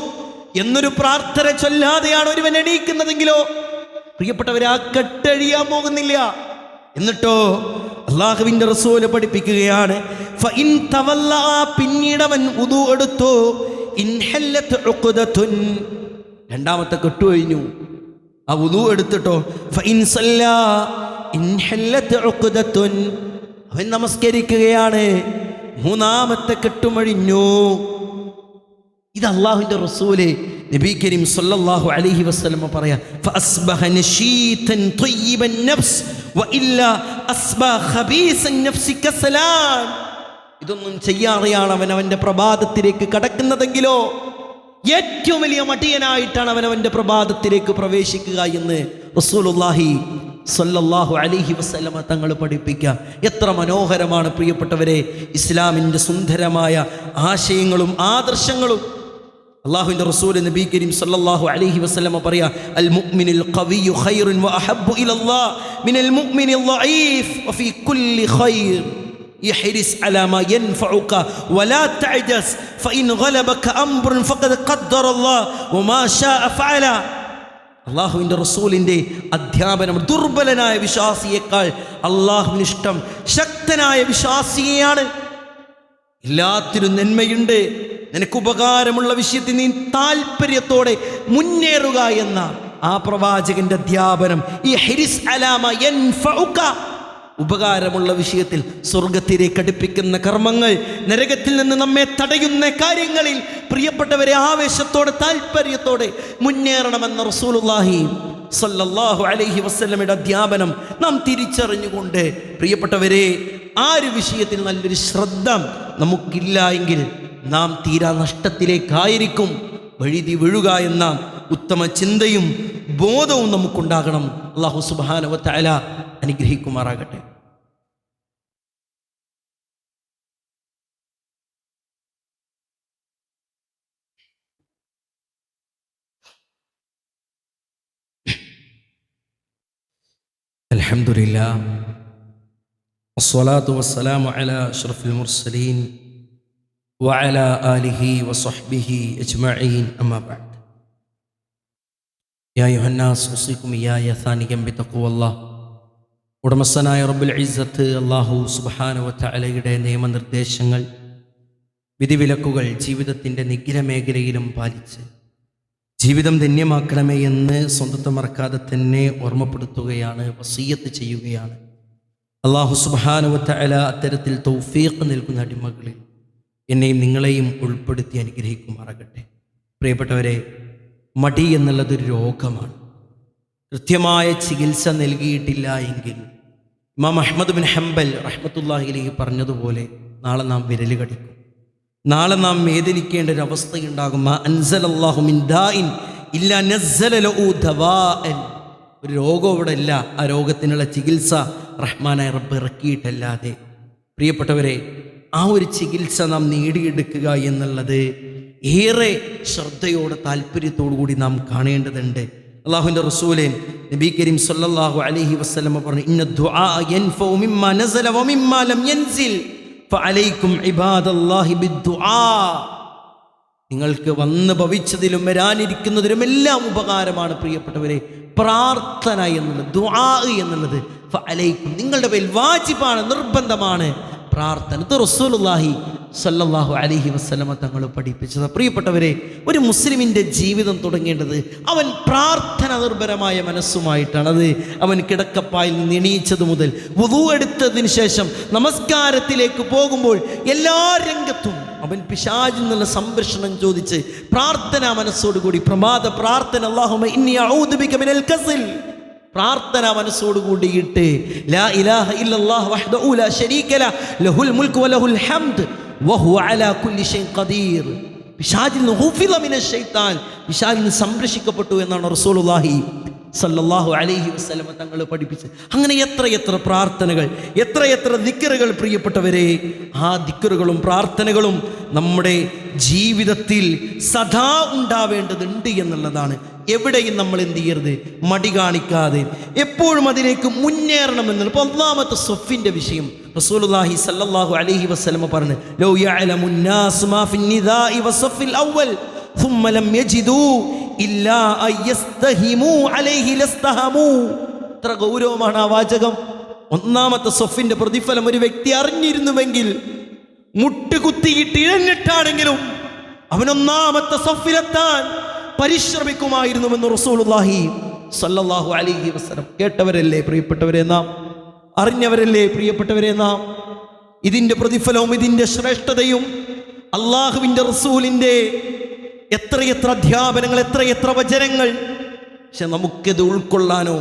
A: എന്നൊരു പ്രാർത്ഥന ചൊല്ലാതെയാണ് ഒരുവൻ എണീക്കുന്നതെങ്കിലോ പ്രിയപ്പെട്ടവരെ ആ കെട്ടഴിയാൻ പോകുന്നില്ല. എന്നിട്ടോ അല്ലാഹുവിൻ്റെ റസൂൽ പഠിപ്പിക്കുകയാണ്. ഫഇൻ തവല്ല, പിന്നീടവൻ വുദു എടുത്തു. ഇൻഹല്ലത് ഉഖദതുൻ, രണ്ടാമത്തെ കെട്ടു കഴിഞ്ഞു. ആ വുദു എടുത്തിട്ടോ ഫഇൻ സല്ലാ ഇൻഹല്ലത് ഉഖദതുൻ, അവൻ നമസ്കരിക്കുകയാണ്. മൂന്നാമത്തെ കെട്ടുമഴിഞ്ഞു. ഇത് അല്ലാഹുവിൻ്റെ റസൂല് നബി കരീം സല്ലല്ലാഹു അലൈഹി വസല്ലം പറയാ. ഫഅസ്ബഹ നശീതൻ ത്വയ്യിബൻ നഫ്സ് വഇല്ലാ അസ്ബഹ ഖബീസൻ നഫ്സി കസലാൻ. ഇതൊന്നും ചെയ്യാതെയാണ് അവൻ അവൻ്റെ പ്രഭാതത്തിലേക്ക് കടക്കുന്നതെങ്കിലോ ഏറ്റവും വലിയ മടിയനായിട്ടാണ് അവൻ്റെ പ്രഭാതത്തിലേക്ക് പ്രവേശിക്കുക എന്ന് റസൂലുള്ളാഹി സല്ലല്ലാഹു അലൈഹി വസല്ലമ തങ്ങൾ പഠിപ്പിക്കുക. എത്ര മനോഹരമാണ് പ്രിയപ്പെട്ടവരെ ഇസ്ലാമിൻ്റെ സുന്ദരമായ ആശയങ്ങളും ആദർശങ്ങളും. അല്ലാഹുവിൻ്റെ റസൂൽ നബി കരീം സല്ലല്ലാഹു അലൈഹി വസല്ലമ പറയാ. അൽ മുഅ്മിനുൽ ഖവിയ്യു ഖൈറുൻ വഅഹബ്ബു ഇലല്ലാഹ് മിനൽ മുഅ്മിനിൽ ളഈഫ് വഫീ കുല്ലി ഖൈർ യഹ്രിസ് അലാ മാ യൻഫഉക വലാ തഅജസ് ഫഇൻ ഗലബക അംറുൻ ഫഖദ് ഖദ്ദറല്ലാഹ് വമാ ശാഅ ഫഅല. അള്ളാഹുവിൻ്റെ റസൂലിൻ്റെ അധ്യാപനം. ദുർബലനായ വിശ്വാസിയേക്കാൾ അള്ളാഹുവിന് ഇഷ്ടം ശക്തനായ വിശ്വാസിയെയാണ്. എല്ലാത്തിനും നന്മയുണ്ട്. നിനക്ക് ഉപകാരമുള്ള വിഷയത്തിൽ നീ താല്പര്യത്തോടെ മുന്നേറുക എന്ന ആ പ്രവാചകന്റെ അധ്യാപനം. ഈ ഹിരിസ് അലാമ യൻഫഉക, ഉപകാരമുള്ള വിഷയത്തിൽ, സ്വർഗത്തിലേക്ക് അടുപ്പിക്കുന്ന കർമ്മങ്ങൾ, നരകത്തിൽ നിന്ന് നമ്മെ തടയുന്ന കാര്യങ്ങളിൽ പ്രിയപ്പെട്ടവരെ ആവേശത്തോടെ താല്പര്യത്തോടെ മുന്നേറണമെന്ന റസൂലുള്ളാഹി സല്ലല്ലാഹു അലൈഹി വസല്ലമയുടെ അധ്യാപനം നാം തിരിച്ചറിഞ്ഞുകൊണ്ട് പ്രിയപ്പെട്ടവരെ ആ ഒരു വിഷയത്തിൽ നല്ലൊരു ശ്രദ്ധ നമുക്കില്ല എങ്കിൽ നാം തീരാ നഷ്ടത്തിലേക്കായിരിക്കും വഴുതി വീഴുക എന്ന ഉത്തമ ചിന്തയും ബോധവും നമുക്കുണ്ടാകണം. അല്ലാഹു സുബ്ഹാനഹു വ തആല അനുഗ്രഹിക്കുമാറാകട്ടെ. അൽഹംദുലില്ലാഹ് വസ്സലാത്തു വസ്സലാമു അലാ അഷ്റഫിൽ മുർസലീൻ വഅലാ ആലിഹി വസ്വഹ്ബിഹി അജ്മഈൻ. അമ്മാ ബഅദ്. യാ അയ്യുഹന്നാസ് ഉസീകും ഇയ്യായ സാനികം ബിതഖ്വല്ലാഹ്. ഉടമസ്ഥനായ റബ്ബുൽ ഇസ്സത്ത് അല്ലാഹു സുബ്ഹാനഹു വ തആലയുടെ നിയമനിർദ്ദേശങ്ങൾ, വിധിവിലക്കുകൾ ജീവിതത്തിൻ്റെ നിഖിലമേഖലയിലും പാലിച്ച് ജീവിതം ധന്യമാക്കണമേ എന്ന് സ്വന്തത്തെ മറക്കാതെ തന്നെ ഓർമ്മപ്പെടുത്തുകയാണ്, വസിയ്യത്ത് ചെയ്യുകയാണ്. അല്ലാഹു സുബ്ഹാനഹു വ തആല അത്തരത്തിൽ തൗഫീഖ് നൽകുന്ന അടിമകളിൽ എന്നെയും നിങ്ങളെയും ഉൾപ്പെടുത്തി അനുഗ്രഹിക്കുമാറാകട്ടെ. പ്രിയപ്പെട്ടവരെ, മടി എന്നുള്ളതൊരു രോഗമാണ്. കൃത്യമായ ചികിത്സ നൽകിയിട്ടില്ല എങ്കിൽ ഇമാം അഹ്മദ് ബിൻ ഹംബൽ റഹ്മത്തുള്ളാഹി അലൈഹി പറഞ്ഞതുപോലെ നാളെ നാം വിരല് കടിക്കും. നാളെ നാം വേദനിക്കേണ്ട ഒരു അവസ്ഥയുണ്ടാകും. അൻസലല്ലാഹു മിൻ ദാഇൻ ഇല്ലാ നസ്സല ലഹു ദവാഅൻ. ഒരു രോഗം ഇവിടെ ഇല്ല, ആ രോഗത്തിനുള്ള ചികിത്സ റഹ്മാനായ റബ്ബ് ഇറക്കിയിട്ടല്ലാതെ. പ്രിയപ്പെട്ടവരെ, ആ ഒരു ചികിത്സ നാം നേടിയെടുക്കുക എന്നുള്ളത് ഏറെ ശ്രദ്ധയോടെ താല്പര്യത്തോടു കൂടി നാം കാണേണ്ടതുണ്ട്. അല്ലാഹുവിൻ്റെ റസൂലേ നബി കരീം സല്ലല്ലാഹു അലൈഹി വസല്ലം പറഞ്ഞു, ഇന്ന ദുആ യൻഫഉ മിമ്മാ നസല വമിമ്മാ ലം യൻസിൽ ഫഅലൈക്കും ഇബാദല്ലാഹി ബിദ്ദുആ. നിങ്ങൾക്ക് വന്ന് ഭവിച്ചതിലും വരാനിരിക്കുന്നതിലും എല്ലാം ഉപകാരമാണ് പ്രിയപ്പെട്ടവരെ പ്രാർത്ഥന എന്നുള്ളത്, ദുആ എന്നുള്ളത്. ഫഅലൈക്കും, നിങ്ങളുടെ പേരിൽ വാജിബാണ്, നിർബന്ധമാണ്. പ്രാർത്ഥന. ഇത് റസൂലുള്ളാഹി സ്വല്ലല്ലാഹു അലൈഹി വസല്ലമ തങ്ങൾ പഠിപ്പിച്ചത്. പ്രിയപ്പെട്ടവരെ, ഒരു മുസ്ലിമിൻ്റെ ജീവിതം തുടങ്ങേണ്ടത് അവൻ പ്രാർത്ഥന നിർഭരമായ മനസ്സുമായിട്ടാണ്. അത് അവൻ കിടക്കപ്പായിൽ നിന്ന് എണീച്ചത് മുതൽ വുളൂ എടുത്തതിന് ശേഷം നമസ്കാരത്തിലേക്ക് പോകുമ്പോൾ എല്ലാ രംഗത്തും അവൻ പിശാചിൽ നിന്നുള്ള സംരക്ഷണം ചോദിച്ച് പ്രാർത്ഥനാ മനസ്സോടുകൂടി പ്രമാദ പ്രാർത്ഥന, അല്ലാഹുമ്മ ഇന്നി അഊദു ബിക മിനൽ കസൽ, പ്രാർത്ഥനാ മനസ്സോടുകൂടിയിട്ട് ലാ ഇലാഹ ഇല്ലല്ലാഹ് വഹ്ദഹു ലാ ശരീക ലഹു ലഹുൽ മുൽക്കു വലഹുൽ ഹംദ് വഹുവ അലാ കുല്ലി ഷൈഇൻ ഖദീർ. പിശാചിൽ നിന്ന് ഹുഫിള മിനശ് ശൈത്താൻ, പിശാചിൽ നിന്ന് സംരക്ഷിക്കപ്പെട്ടു എന്നാണ് റസൂലുള്ളാഹി സല്ലല്ലാഹു അലൈഹി വസല്ലമ തങ്ങൾ പഠിപ്പിച്ച്. അങ്ങനെ എത്രയെത്ര പ്രാർത്ഥനകൾ, എത്രയെത്ര ദിക്റുകൾ പ്രിയപ്പെട്ടവരെ. ആ ദിക്റുകളും പ്രാർത്ഥനകളും നമ്മുടെ ജീവിതത്തിൽ സദാ ഉണ്ടാവേണ്ടതുണ്ട് എന്നുള്ളതാണ്. എവിടെയും നമ്മൾ എന്ത് ചെയ്യരുത്, മടി കാണിക്കാതെ എപ്പോഴും അതിലേക്ക് മുന്നേറണമെന്നുള്ള. ഇപ്പോൾ ഒന്നാമത്തെ സ്വഫിൻ്റെ വിഷയം റസൂലുള്ളാഹി സല്ലല്ലാഹു അലൈഹി വസല്ലമ പറഞ്ഞു, ലൗ യഅലമുൻ നാസ് മാ ഫിൻ നിദാഇ വസ്സഫിൽ അവ്വൽ ثم لم يجدوا إلا أن يستهموا عليه لاستهموا. എത്ര ഗൗരവമാണ് ആ വാചകം. ഒന്നാമത്തെ സ്വഫിന്റെ പ്രതിഫലം ഒരു വ്യക്തി അറിഞ്ഞിരുന്നുവെങ്കിൽ മുട്ടുകുത്തിയിട്ട് ഇഴഞ്ഞിട്ടാണെങ്കിലും അവൻ ഒന്നാമത്തെ സ്വഫിലെത്താൻ പരിശ്രമിക്കുമായിരുന്നുവെന്ന് റസൂലുള്ളാഹി സല്ലല്ലാഹു അലൈഹി വസല്ലം. കേട്ടവരല്ലേ പ്രിയപ്പെട്ടവരെ നാം, അറിഞ്ഞവരല്ലേ പ്രിയപ്പെട്ടവരെ നാം. ഇതിൻ്റെ പ്രതിഫലവും ഇതിൻ്റെ ശ്രേഷ്ഠതയും അള്ളാഹുവിൻ്റെ റസൂലിൻ്റെ എത്രയെത്ര അധ്യാപനങ്ങൾ, എത്രയെത്ര വചനങ്ങൾ. പക്ഷെ നമുക്കിത് ഉൾക്കൊള്ളാനോ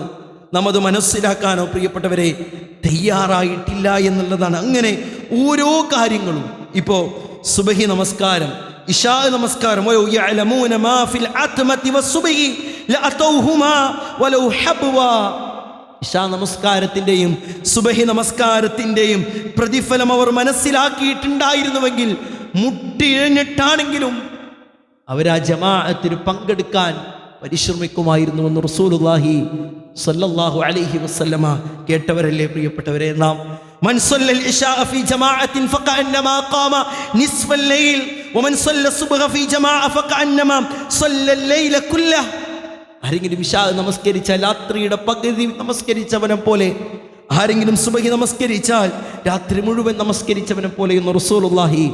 A: നമ്മത് മനസ്സിലാക്കാനോ പ്രിയപ്പെട്ടവരെ തയ്യാറായിട്ടില്ല എന്നുള്ളതാണ്. അങ്ങനെ ഓരോ കാര്യങ്ങളും. ഇപ്പോൾ സുബഹി നമസ്കാരം, ഇശാ നമസ്കാരം, ഇശാ നമസ്കാരത്തിൻ്റെയും സുബഹി നമസ്കാരത്തിൻ്റെയും പ്രതിഫലം അവർ മനസ്സിലാക്കിയിട്ടുണ്ടായിരുന്നുവെങ്കിൽ മുട്ടിഴഞ്ഞിട്ടാണെങ്കിലും അവരാ ജമാഅത്തിന് പങ്കെടുക്കാൻ പരിശ്രമിക്കുമായിരുന്നുവെന്ന് റസൂലുള്ളാഹി സ്വല്ലല്ലാഹു അലൈഹി വസല്ലമ. കേട്ടവരല്ലേ പ്രിയപ്പെട്ടവരെ നാം. മൻ സല്ലൽ ഇശാ ഫീ ജമാഅത്തിൻ ഫകഅന്നമാ ഖാമ നിസ്ഫൽ ലൈൽ വമൻ സല്ല സുബ്ഹ ഫീ ജമാഅ ഫകഅന്നമാ സല്ലൽ ലൈല കുല്ലഹ്. ആരെങ്കിലും ഇശാ നമസ്കരിച്ചാൽ രാത്രിയുടെ പകുതി നമസ്കരിച്ചവനെ പോലെ, ആരെങ്കിലും സുബഹി നമസ്കരിച്ചാൽ രാത്രി മുഴുവൻ നമസ്കരിച്ചവനെ പോലെ എന്ന് റസൂലുള്ളാഹി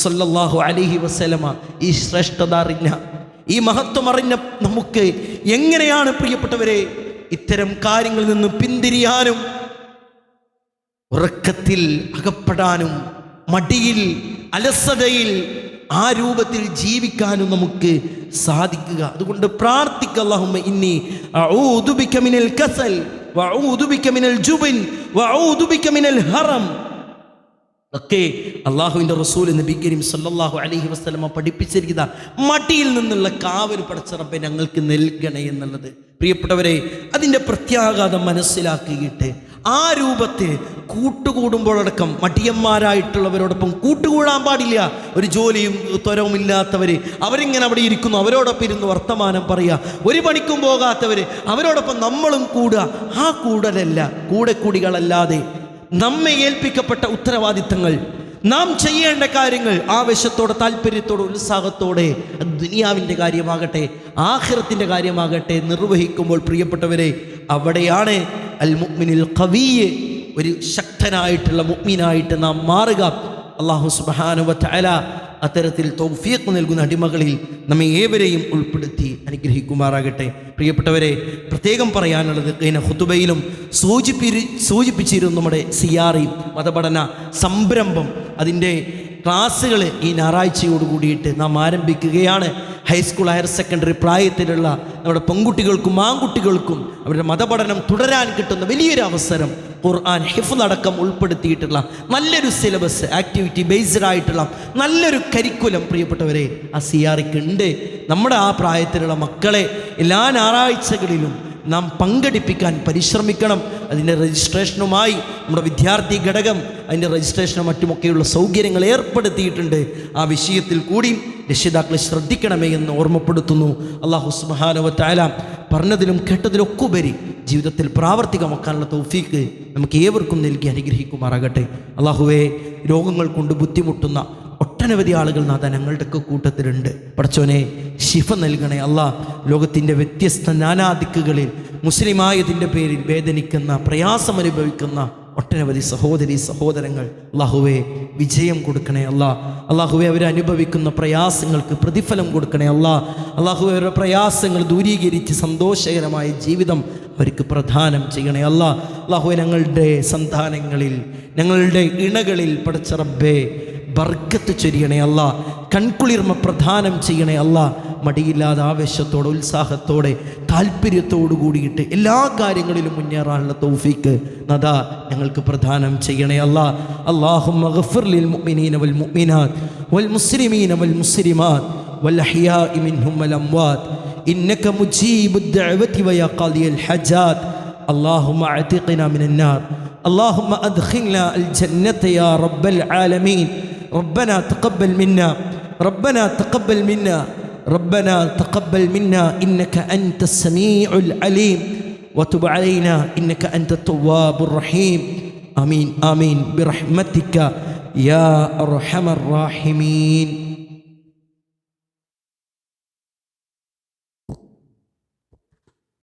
A: സ്വല്ലല്ലാഹു അലൈഹി വസല്ലമ. ഈ ശ്രേഷ്ഠത അറിഞ്ഞ, ഈ മഹത്വം അറിഞ്ഞ നമുക്ക് എങ്ങനെയാണ് പ്രിയപ്പെട്ടവരെ ഇത്തരം കാര്യങ്ങളിൽ നിന്ന് പിന്തിരിയാനും ഉറക്കത്തിൽ അകപ്പെടാനും മടിയിൽ അലസതയിൽ ആ രൂപത്തിൽ ജീവിക്കാനും നമുക്ക് സാധിക്കുക? അതുകൊണ്ട് പ്രാർത്ഥിക്കുക, അല്ലാഹുമ്മ ഇന്നി അഊദു ബിക മിനൽ കസൽ വഅഊദു ബിക മിനൽ ജുബ്ൻ വഅഊദു ബിക മിനൽ ഹറം. ഒക്കെ അള്ളാഹുവിൻ്റെ റസൂൽ നബി കരീം സല്ലല്ലാഹു അലൈഹി വസല്ലമ പഠിപ്പിച്ചിരിക്കുന്ന മടിയിൽ നിന്നുള്ള കാവൽ പടച്ച റബ്ബേ ഞങ്ങൾക്ക് നൽകണേ എന്നുള്ളത്. പ്രിയപ്പെട്ടവരെ, അതിൻ്റെ പ്രത്യാഘാതം മനസ്സിലാക്കിയിട്ട് ആ രൂപത്തിൽ കൂട്ടുകൂടുമ്പോഴടക്കം മടിയന്മാരായിട്ടുള്ളവരോടൊപ്പം കൂട്ടുകൂടാൻ പാടില്ല. ഒരു ജോലിയും ത്വരവും ഇല്ലാത്തവർ അവരിങ്ങനെ അവിടെ ഇരിക്കുന്നു, അവരോടൊപ്പം ഇരുന്ന് വർത്തമാനം പറയുക. ഒരു പണിക്കും പോകാത്തവർ അവരോടൊപ്പം നമ്മളും കൂടുക. ആ കൂടലല്ല, കൂടെ കൂടികളല്ലാതെ നമ്മെ ഏൽപ്പിക്കപ്പെട്ട ഉത്തരവാദിത്തങ്ങൾ, നാം ചെയ്യേണ്ട കാര്യങ്ങൾ ആവേശത്തോടെ, താല്പര്യത്തോടെ, ഉത്സാഹത്തോടെ, ദുനിയാവിൻ്റെ കാര്യമാകട്ടെ ആഖിറത്തിൻ്റെ കാര്യമാകട്ടെ നിർവഹിക്കുമ്പോൾ പ്രിയപ്പെട്ടവരെ, അവിടെയാണ് അൽ മുഅ്മിനുൽ ഖവിയ്യ്, ഒരു ശക്തനായിട്ടുള്ള മുഅ്മിനായിട്ട് നാം മാറുക. അല്ലാഹു സുബ്ഹാനഹു വ തആല അത്തരത്തിൽ തൗഫീഖ് നൽകുന്ന അടിമകളിൽ നമ്മെ ഏവരെയും ഉൾപ്പെടുത്തി അനുഗ്രഹിക്കുമാറാകട്ടെ. പ്രിയപ്പെട്ടവരെ, പ്രത്യേകം പറയാനുള്ളത്, കഴിഞ്ഞ ഖുതുബയിലും സൂചിപ്പിച്ചിരുന്നു, നമ്മുടെ സിയാറി മതപഠന സംരംഭം, അതിൻ്റെ ക്ലാസ്സുകൾ ഈ ഞായറാഴ്ചയോട് കൂടിയിട്ട് നാം ആരംഭിക്കുകയാണ്. ഹൈസ്കൂൾ, ഹയർ സെക്കൻഡറി പ്രായത്തിലുള്ള നമ്മുടെ പെൺകുട്ടികൾക്കും ആൺകുട്ടികൾക്കും അവരുടെ മതപഠനം തുടരാൻ കിട്ടുന്ന വലിയൊരു അവസരം, ഖുർആൻ ഹിഫ്ള് അടക്കം ഉൾപ്പെടുത്തിയിട്ടുള്ള നല്ലൊരു സിലബസ്, ആക്ടിവിറ്റി ബേസ്ഡ് ആയിട്ടുള്ള നല്ലൊരു കരിക്കുലം പ്രിയപ്പെട്ടവരെ ആ സിയാറിക്ക് ഉണ്ട്. നമ്മുടെ ആ പ്രായത്തിലുള്ള മക്കളെ എല്ലാ ഞായറാഴ്ചകളിലും നാം പങ്കെടുപ്പിക്കാൻ പരിശ്രമിക്കണം. അതിൻ്റെ രജിസ്ട്രേഷനുമായി നമ്മുടെ വിദ്യാർത്ഥി ഘടകം അതിൻ്റെ രജിസ്ട്രേഷനും മറ്റുമൊക്കെയുള്ള സൗകര്യങ്ങൾ ഏർപ്പെടുത്തിയിട്ടുണ്ട്. ആ വിഷയത്തിൽ കൂടി രക്ഷിതാക്കളെ ശ്രദ്ധിക്കണമേ എന്ന് ഓർമ്മപ്പെടുത്തുന്നു. അല്ലാഹു സുബ്ഹാനഹു വ തആല പറഞ്ഞതിലും കേട്ടതിലൊക്കെ ഉപരി ജീവിതത്തിൽ പ്രാവർത്തികമാക്കാനുള്ള തൗഫീക്ക് നമുക്ക് ഏവർക്കും നൽകി അനുഗ്രഹിക്കുമാറാകട്ടെ. അല്ലാഹുവേ, രോഗങ്ങൾ കൊണ്ട് ബുദ്ധിമുട്ടുന്ന ഒട്ടനവധി ആളുകൾ നാഥ ഞങ്ങളുടെയൊക്കെ കൂട്ടത്തിലുണ്ട്. പടച്ചോനെ, ശിഫ നൽകണേ അല്ലാ. ലോകത്തിൻ്റെ വ്യത്യസ്ത നാനാദിക്കുകളിൽ മുസ്ലിമായതിൻ്റെ പേരിൽ വേദനിക്കുന്ന, പ്രയാസമനുഭവിക്കുന്ന ഒട്ടനവധി സഹോദരി സഹോദരങ്ങൾ അല്ലാഹുവേ വിജയം കൊടുക്കണേ അല്ലാ. അല്ലാഹുവേ അവരനുഭവിക്കുന്ന പ്രയാസങ്ങൾക്ക് പ്രതിഫലം കൊടുക്കണേ അല്ലാ. അല്ലാഹുവേ അവരുടെ പ്രയാസങ്ങൾ ദൂരീകരിച്ച് സന്തോഷകരമായ ജീവിതം അവർക്ക് പ്രദാനം ചെയ്യണേ അല്ലാ. അല്ലാഹുവേ ഞങ്ങളുടെ സന്താനങ്ങളിൽ, ഞങ്ങളുടെ ഇണകളിൽ പടച്ച റബ്ബേ ബർക്കത്ത് ചൊരിയണേ അല്ലാ. കൺകുളിർമ പ്രദാനം ചെയ്യണേ അല്ലാ. മടിയില്ലാതെ ആവേശത്തോടെ ഉത്സാഹത്തോടെ താല്പര്യത്തോടു കൂടിയിട്ട് എല്ലാ കാര്യങ്ങളിലും മുന്നേറാനുള്ള തൗഫീക്ക് നാഥാ ഞങ്ങൾക്ക് പ്രദാനം ചെയ്യണേ അല്ലാ. അല്ലാഹുമ്മ ഗഫിർ ലിൽ മുഅ്മിനീന വൽ മുഅ്മിനാത്ത് വൽ മുസ്ലിമീന വൽ മുസ്ലിമാത്ത് വൽ അഹ്യാഇ മിൻഹും വൽ അംവാത്ത് ഇന്നക മുജീബുദ് ദഅവതി വയാ ഖാദിയൽ ഹജാത്ത്. അല്ലാഹുമ്മ അഅതിഖ്നാ മിനൻ നാർ. അല്ലാഹുമ്മ അദ്ഖിൽനാ അൽ ജന്നത യാ റബ്ബൽ ആലമീൻ. റബ്ബനാ തഖബ്ബൽ മിന്നാ റബ്ബനാ തഖബ്ബൽ മിന്നാ ربنا تقبل منا إنك أنت السميع العليم وتب علينا إنك أنت التواب الرحيم. آمين آمين برحمتك يا أرحم الراحمين.